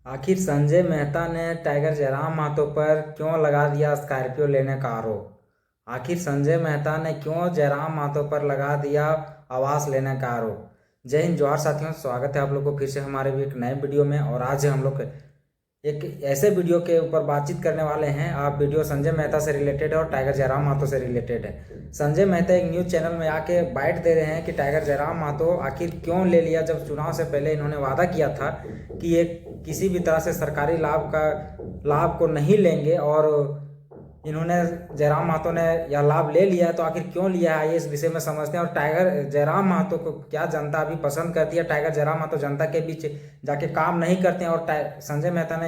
आखिर संजय मेहता ने टाइगर जयराम मातो पर क्यों लगा दिया स्कॉर्पियो लेने का आरोप। आखिर संजय मेहता ने क्यों जयराम मातो पर लगा दिया आवास लेने का आरोप। जय हिंद जोहार साथियों, स्वागत है आप लोग को फिर से हमारे भी एक नए वीडियो में। और आज हम लोग एक ऐसे वीडियो के ऊपर बातचीत करने वाले हैं। आप वीडियो संजय मेहता से रिलेटेड है और टाइगर जयराम मातो से रिलेटेड है। संजय मेहता एक न्यूज़ चैनल में आके बाइट दे रहे हैं कि टाइगर जयराम मातो आखिर क्यों ले लिया, जब चुनाव से पहले इन्होंने वादा किया था कि ये किसी भी तरह से सरकारी लाभ को नहीं लेंगे, और इन्होंने जयराम महतो ने यह लाभ ले लिया है। तो आखिर क्यों लिया है, ये इस विषय में समझते हैं। और टाइगर जयराम महतो को क्या जनता अभी पसंद करती है। टाइगर जयराम महतो जनता के बीच जाके काम नहीं करते हैं। और संजय मेहता ने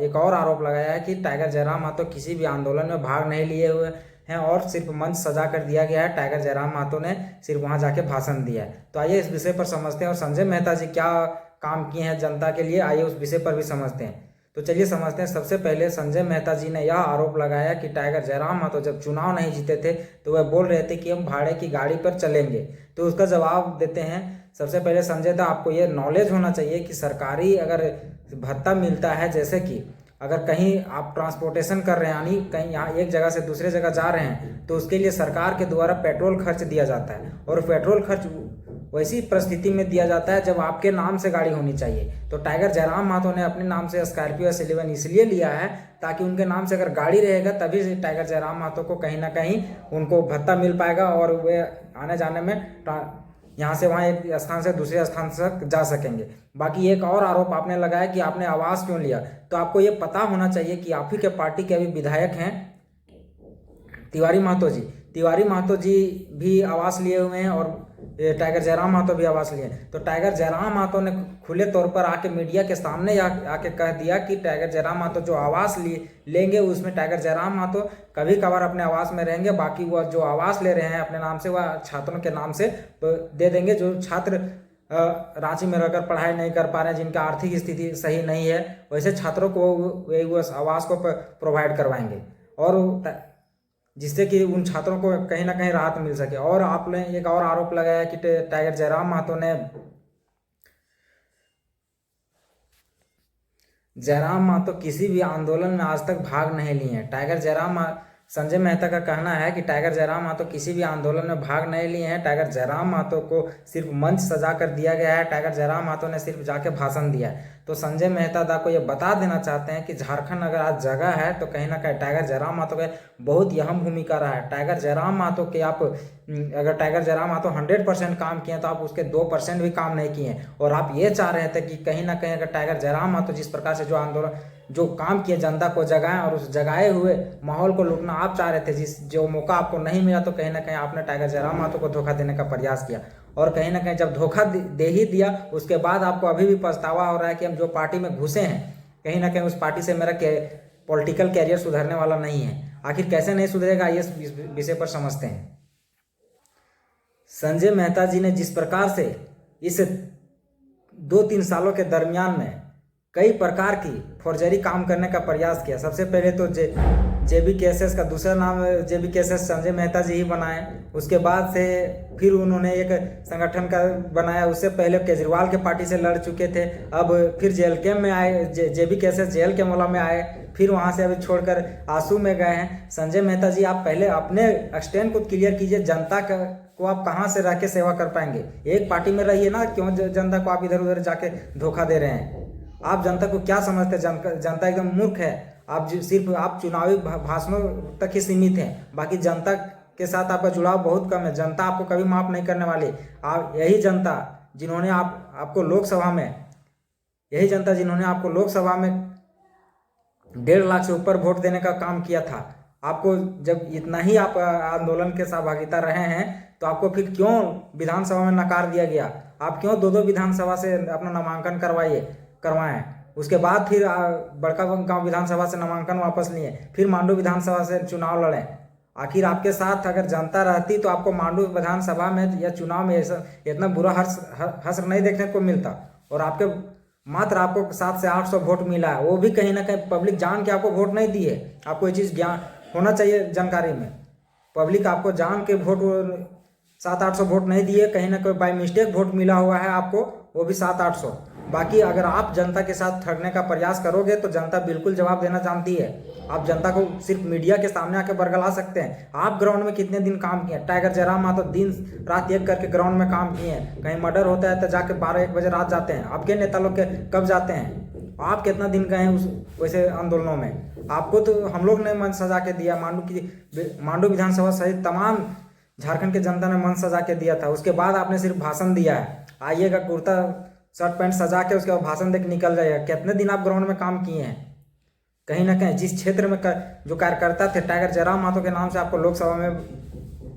एक और आरोप लगाया है कि टाइगर जयराम महतो किसी भी आंदोलन में भाग नहीं लिए हुए हैं और सिर्फ मंच सजा कर दिया गया है। टाइगर जयराम महतो ने सिर्फ वहां जाके भाषण दिया है। तो आइए इस विषय पर समझते हैं और संजय मेहता जी क्या काम किए हैं जनता के लिए, आइए उस विषय पर भी समझते हैं। तो चलिए समझते हैं। सबसे पहले संजय मेहता जी ने यह आरोप लगाया कि टाइगर जयराम महतो जब चुनाव नहीं जीते थे तो वह बोल रहे थे कि हम भाड़े की गाड़ी पर चलेंगे। तो उसका जवाब देते हैं। सबसे पहले संजय दा, आपको ये नॉलेज होना चाहिए कि सरकारी अगर भत्ता मिलता है, जैसे कि अगर कहीं आप ट्रांसपोर्टेशन कर रहे हैं, यानी कहीं यहाँ एक जगह से दूसरे जगह जा रहे हैं, तो उसके लिए सरकार के द्वारा पेट्रोल खर्च दिया जाता है। और पेट्रोल खर्च वैसी परिस्थिति में दिया जाता है जब आपके नाम से गाड़ी होनी चाहिए। तो टाइगर जयराम महतो ने अपने नाम से स्कॉर्पियो S11 इसलिए लिया है ताकि उनके नाम से अगर गाड़ी रहेगा तभी से टाइगर जयराम महतो को कहीं ना कहीं उनको भत्ता मिल पाएगा और वे आने जाने में यहाँ से वहाँ एक स्थान से दूसरे स्थान तक जा सकेंगे। बाकी एक और आरोप आपने लगाया कि आपने आवास क्यों लिया। तो आपको ये पता होना चाहिए कि आप ही के पार्टी के अभी विधायक हैं तिवारी महतो जी। तिवारी महतो जी भी आवास लिए हुए हैं और टाइगर जयराम महतो भी आवास लिए। तो टाइगर जयराम महतो ने खुले तौर पर आके मीडिया के सामने आके कह दिया कि टाइगर जयराम महतो जो आवास लेंगे उसमें टाइगर जयराम महतो कभी कभार अपने आवास में रहेंगे, बाकी वह जो आवास ले रहे हैं अपने नाम से वह छात्रों के नाम से दे देंगे। जो छात्र रांची में रहकर पढ़ाई नहीं कर पा रहे हैं, जिनका आर्थिक स्थिति सही नहीं है, वैसे छात्रों को वो आवास को प्रोवाइड करवाएंगे और जिससे कि उन छात्रों को कहीं ना कहीं राहत मिल सके। और आपने एक और आरोप लगाया कि टाइगर जयराम महतो ने किसी भी आंदोलन में आज तक भाग नहीं लिए हैं। संजय मेहता का कहना है कि टाइगर जयराम महतो किसी भी आंदोलन में भाग नहीं लिए हैं। टाइगर जयराम महतो को सिर्फ मंच सजा कर दिया गया है। टाइगर जयराम महतो ने सिर्फ जाके भाषण दिया है। तो संजय मेहता दा को ये बता देना चाहते हैं कि झारखंड अगर आज जगह है तो कहीं ना कहीं टाइगर जयराम महतो का बहुत ही अहम भूमिका रहा है। टाइगर जयराम महतो के अगर टाइगर जयराम महतो 100% काम किए तो आप उसके 2% भी काम नहीं किए। और आप ये चाह रहे थे कि कहीं ना कहीं अगर टाइगर जयराम महतो जिस प्रकार से जो काम किए जनता को जगाएं और उस जगाए हुए माहौल को लूटना आप चाह रहे थे, जो मौका आपको नहीं मिला, तो कहीं ना कहीं आपने टाइगर जयराम महतो को धोखा देने का प्रयास किया। और कहीं ना कहीं जब धोखा दे ही दिया उसके बाद आपको अभी भी पछतावा हो रहा है कि हम जो पार्टी में घुसे हैं कहीं ना कहीं उस पार्टी से मेरा पॉलिटिकल कैरियर सुधरने वाला नहीं है। आखिर कैसे नहीं सुधरेगा, ये इस विषय पर समझते हैं। संजय मेहता जी ने जिस प्रकार से इस 2-3 सालों के दरमियान में कई प्रकार की फौर्जरी काम करने का प्रयास किया। सबसे पहले तो JBKSS का दूसरा नाम JBKSS संजय मेहता जी ही बनाए। उसके बाद से फिर उन्होंने एक संगठन का बनाया। उससे पहले केजरीवाल के पार्टी से लड़ चुके थे। अब फिर JLK में आए, JBKSS JL के मोला में आए, फिर वहाँ से अभी छोड़कर आंसू में गए हैं। संजय मेहता जी, आप पहले अपने स्टैंड को क्लियर कीजिए। जनता को आप कहाँ से रह के सेवा कर पाएंगे। एक पार्टी में रहिए ना, क्यों जनता को आप इधर उधर जाके धोखा दे रहे हैं। आप जनता को क्या समझते हैं, जनता एकदम मूर्ख है। आप सिर्फ आप चुनावी भाषणों तक ही सीमित हैं, बाकी जनता के साथ आपका जुड़ाव बहुत कम है। जनता आपको कभी माफ नहीं करने वाली। आप यही जनता जिन्होंने आपको लोकसभा में 1.5 लाख से ऊपर वोट देने का काम किया था। आपको जब इतना ही आप आंदोलन के सहभागिता रहे हैं तो आपको फिर क्यों विधानसभा में नकार दिया गया। आप क्यों 2-2 विधानसभा से अपना नामांकन करवाएं। उसके बाद फिर बड़का गांव विधानसभा से नामांकन वापस लिए, फिर मांडू विधानसभा से चुनाव लड़े। आखिर आपके साथ अगर जनता रहती तो आपको मांडू विधानसभा में या चुनाव में इतना बुरा हश्र नहीं देखने को मिलता। और आपको 700 से 800 वोट मिला है, वो भी कहीं ना कहीं पब्लिक जान के आपको वोट नहीं दिए। आपको ये चीज़ ज्ञान होना चाहिए जानकारी में। पब्लिक आपको जान के वोट 700-800 वोट नहीं दिए, कहीं ना कहीं बाय मिस्टेक वोट मिला हुआ है आपको, वो भी 700-800। बाकी अगर आप जनता के साथ ठगने का प्रयास करोगे तो जनता बिल्कुल जवाब देना जानती है। आप जनता को सिर्फ मीडिया के सामने आके बरगला सकते हैं। आप ग्राउंड में कितने दिन काम किए? टाइगर जयराम मातो दिन रात एक करके ग्राउंड में काम किए हैं। कहीं मर्डर होता है तो जाके 12-1 बजे रात जाते हैं। आपके नेता लोग के कब जाते हैं? आप कितना दिन गए हैं उस वैसे आंदोलनों में? आपको तो हम लोग ने मन सजा के दिया। मांडू विधानसभा सहित तमाम झारखंड के जनता ने मन सजा के दिया था। उसके बाद आपने सिर्फ भाषण दिया है। आइएगा कुर्ता शर्ट पैंट सजा के उसके बाद भाषण दे के निकल जाइएगा। कितने दिन आप ग्राउंड में काम किए हैं? कहीं ना कहीं जिस क्षेत्र में जो कार्यकर्ता थे टाइगर जयराम मातो के नाम से आपको लोकसभा में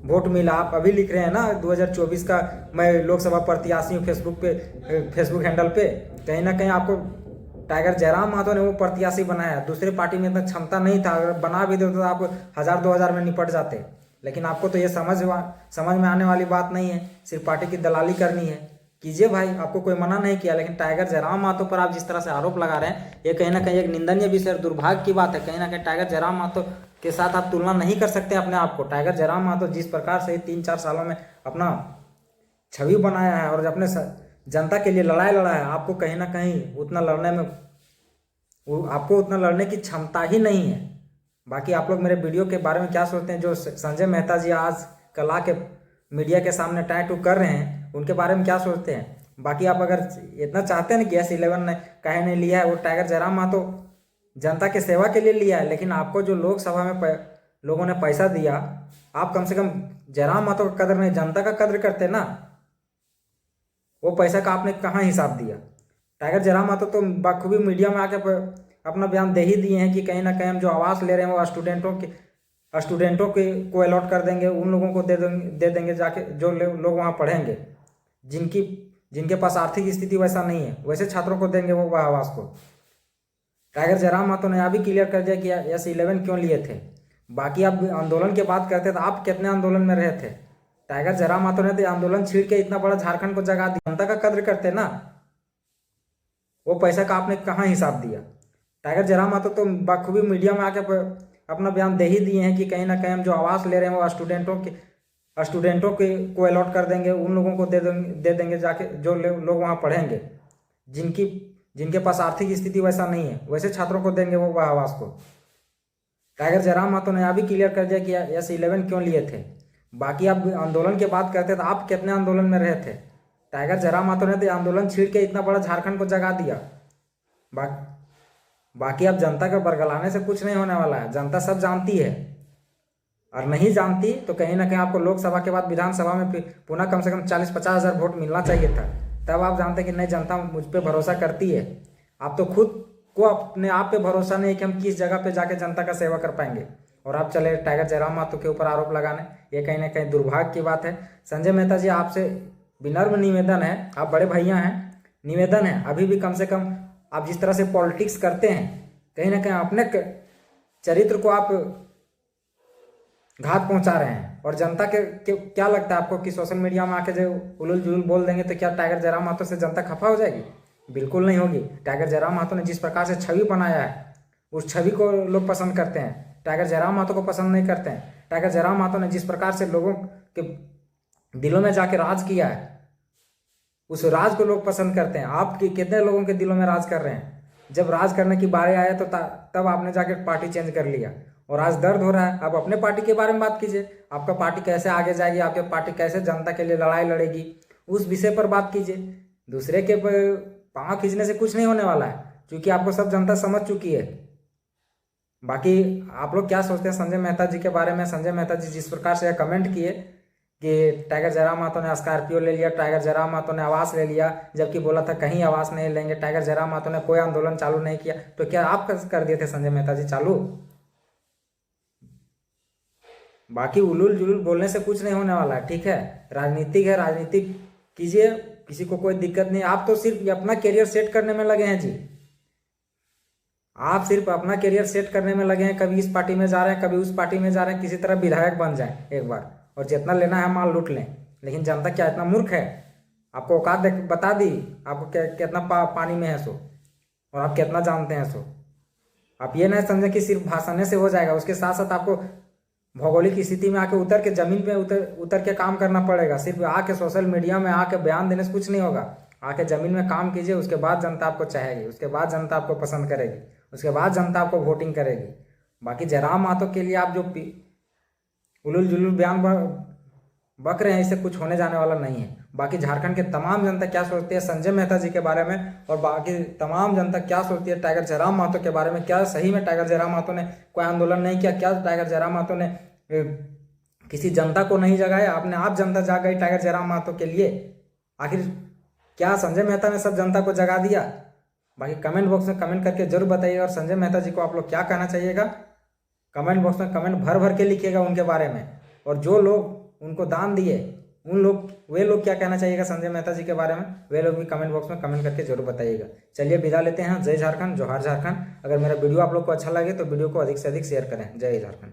वोट मिला। आप अभी लिख रहे हैं ना 2024 का मैं लोकसभा प्रत्याशी हूँ फेसबुक हैंडल पे। कहीं ना कहीं आपको टाइगर जयराम मातो ने वो प्रत्याशी बनाया। दूसरे पार्टी में इतना क्षमता नहीं था। अगर बना भी देते तो आप 1000-2000 में निपट जाते। लेकिन आपको तो ये समझ में आने वाली बात नहीं है। सिर्फ पार्टी की दलाली करनी है। कीजिए भाई, आपको कोई मना नहीं किया। लेकिन टाइगर जयराम मातो पर आप जिस तरह से आरोप लगा रहे हैं ये कहीं ना कहीं एक निंदनीय विषय और दुर्भाग्य की बात है। कहीं ना कहीं टाइगर जयराम मातो के साथ आप तुलना नहीं कर सकते अपने आप को। टाइगर जयराम मातो जिस प्रकार से 3-4 सालों में अपना छवि बनाया है और अपने जनता के लिए लड़ाई लड़ा है, आपको कहीं ना कहीं उतना लड़ने की क्षमता ही नहीं है। बाकी आप लोग मेरे वीडियो के बारे में क्या सोचते हैं? जो संजय मेहता जी आज कल के मीडिया के सामने टैटू कर रहे हैं उनके बारे में क्या सोचते हैं? बाकी आप अगर इतना चाहते हैं ना कि S11 ने काहे नहीं लिया है, वो टाइगर जयराम मातो जनता के सेवा के लिए लिया है। लेकिन आपको जो लोकसभा में लोगों ने पैसा दिया, आप कम से कम जयराम मातो का कदर नहीं जनता का कदर करते ना। वो पैसा का आपने कहाँ हिसाब दिया? टाइगर जयराम मातो तो बखूबी मीडिया में आके अपना बयान दे ही दिए हैं कि कहीं ना कहीं हम जो आवास ले रहे हैं वो स्टूडेंटों के को अलॉट कर देंगे। उन लोगों को दे देंगे जाके जो लोग वहाँ पढ़ेंगे, जिनके पास आर्थिक स्थिति वैसा नहीं है, वैसे छात्रों को देंगे वो आवास को। टाइगर जयराम मातो ने अभी क्लियर कर दिया कि S11 क्यों लिए थे। बाकी आप आंदोलन की बात करते तो आप कितने आंदोलन में रहे थे? टाइगर जयराम मातो ने तो आंदोलन छीड़ के इतना बड़ा झारखंड को जगा दिया। जनता का कद्र करते ना। वो पैसा का आपने कहाँ हिसाब दिया? टाइगर जयराम मातो तो बखूबी मीडिया में आके अपना बयान दे ही दिए हैं कि कहीं ना कहीं हम जो आवास ले रहे हैं वो स्टूडेंटों के को अलॉट कर देंगे। उन लोगों को दे देंगे जाके जो लोग वहाँ पढ़ेंगे, जिनके पास आर्थिक स्थिति वैसा नहीं है, वैसे छात्रों को देंगे वो आवास को। टाइगर जयराम मातो ने अभी क्लियर कर दिया कि S11 क्यों लिए थे। बाकी आप आंदोलन की बात करते तो आप कितने आंदोलन में रहे थे? टाइगर जयराम मातो ने तो आंदोलन छीड़ के इतना बड़ा झारखंड को जगा दिया। बाकी आप जनता के बरगलाने से कुछ नहीं होने वाला है। जनता सब जानती है, और नहीं जानती तो कहीं ना कहीं आपको लोकसभा के बाद विधानसभा में पुनः कम से कम 40-50 हज़ार वोट मिलना चाहिए था। तब आप जानते कि नहीं जनता मुझ पर भरोसा करती है। आप तो खुद को अपने आप पे भरोसा नहीं कि हम किस जगह पे जाके जनता का सेवा कर पाएंगे, और आप चले टाइगर जयराम मातो के ऊपर आरोप लगाने। ये कहीं ना कहीं दुर्भाग्य की बात है। संजय मेहता जी, आपसे विनम्र निवेदन है, आप बड़े भैया हैं, निवेदन है अभी भी कम से कम आप जिस तरह से पॉलिटिक्स करते हैं कहीं ना कहीं अपने चरित्र को आप घात पहुंचा रहे हैं। और जनता के क्या लगता है आपको कि सोशल मीडिया में आके जो उलूल जुलूल बोल देंगे तो क्या टाइगर जयराम मातो से जनता खफा हो जाएगी? बिल्कुल नहीं होगी। टाइगर जयराम मातो ने जिस प्रकार से छवि बनाया है उस छवि को लोग पसंद करते हैं, टाइगर जयराम मातो को पसंद नहीं करते हैं। टाइगर जयराम मातो ने जिस प्रकार से लोगों के दिलों में जाके राज किया है उस राज को लोग पसंद करते हैं। आप कितने लोगों के दिलों में राज कर रहे हैं? जब राज करने की बारी आया तो तब आपने जाके पार्टी चेंज कर लिया, और आज दर्द हो रहा है। आप अपने पार्टी के बारे में बात कीजिए। आपका पार्टी कैसे आगे जाएगी, आपकी पार्टी कैसे जनता के लिए लड़ाई लड़ेगी, उस विषय पर बात कीजिए। दूसरे के पाँव खींचने से कुछ नहीं होने वाला है, क्योंकि आपको सब जनता समझ चुकी है। बाकी आप लोग क्या सोचते हैं संजय मेहता जी के बारे में? संजय मेहता जी जिस प्रकार से कमेंट किए कि टाइगर जयराम मातो ने स्कॉर्पियो ले लिया, टाइगर जयराम मातो ने आवास ले लिया, जबकि बोला था कहीं आवास नहीं लेंगे। टाइगर जयराम मातो ने कोई आंदोलन चालू नहीं किया, तो क्या आप कर दिए थे संजय मेहता जी चालू? बाकी उलूल जुलूल बोलने से कुछ नहीं होने वाला है, ठीक है? राजनीतिक है, राजनीतिक कीजिए, किसी को कोई दिक्कत नहीं। आप तो सिर्फ अपना करियर सेट करने में लगे हैं जी। आप सिर्फ अपना करियर सेट करने में लगे हैं। कभी इस पार्टी में जा रहे हैं, कभी उस पार्टी में जा रहे हैं, किसी तरह विधायक बन जाएं एक बार और जितना लेना है माल लूट लें। लेकिन जनता क्या इतना मूर्ख है? आपको औकात बता दी आपको कितना पानी में है सो, और आप कितना जानते हैं सो। आप ये नहीं समझे कि सिर्फ भाषण से हो जाएगा, उसके साथ साथ आपको भौगोलिक स्थिति में आके उतर के जमीन पे उतर के काम करना पड़ेगा। सिर्फ आके सोशल मीडिया में आके बयान देने से कुछ नहीं होगा। आके ज़मीन में काम कीजिए, उसके बाद जनता आपको चाहेगी, उसके बाद जनता आपको पसंद करेगी, उसके बाद जनता आपको वोटिंग करेगी। बाकी जयराम महतो के लिए आप जो उलूल जुलूल बयान बक रहे हैं, इससे कुछ होने जाने वाला नहीं है। बाकी झारखंड के तमाम जनता क्या सोचती है संजय मेहता जी के बारे में, और बाकी तमाम जनता क्या सोचती है टाइगर जयराम महतो के बारे में, क्या सही में टाइगर जयराम महतो ने कोई आंदोलन नहीं किया, क्या टाइगर जयराम महतो ने किसी जनता को नहीं जगाया, अपने आप जनता जाग गई टाइगर जयराम महतो के लिए। आखिर क्या संजय मेहता ने सब जनता को जगा दिया? बाकी कमेंट बॉक्स में कमेंट करके जरूर बताइएगा, और संजय मेहता जी को आप लोग क्या कहना चाहिएगा कमेंट बॉक्स में कमेंट भर भर के लिखिएगा उनके बारे में। और जो लोग उनको दान दिए वे लोग क्या कहना चाहिएगा संजय मेहता जी के बारे में, वे लोग भी कमेंट बॉक्स में कमेंट करके जरूर बताइएगा। चलिए विदा लेते हैं। जय झारखंड, जोहार झारखंड। अगर मेरा वीडियो आप लोग को अच्छा लगे तो वीडियो को अधिक से अधिक शेयर करें। जय झारखंड।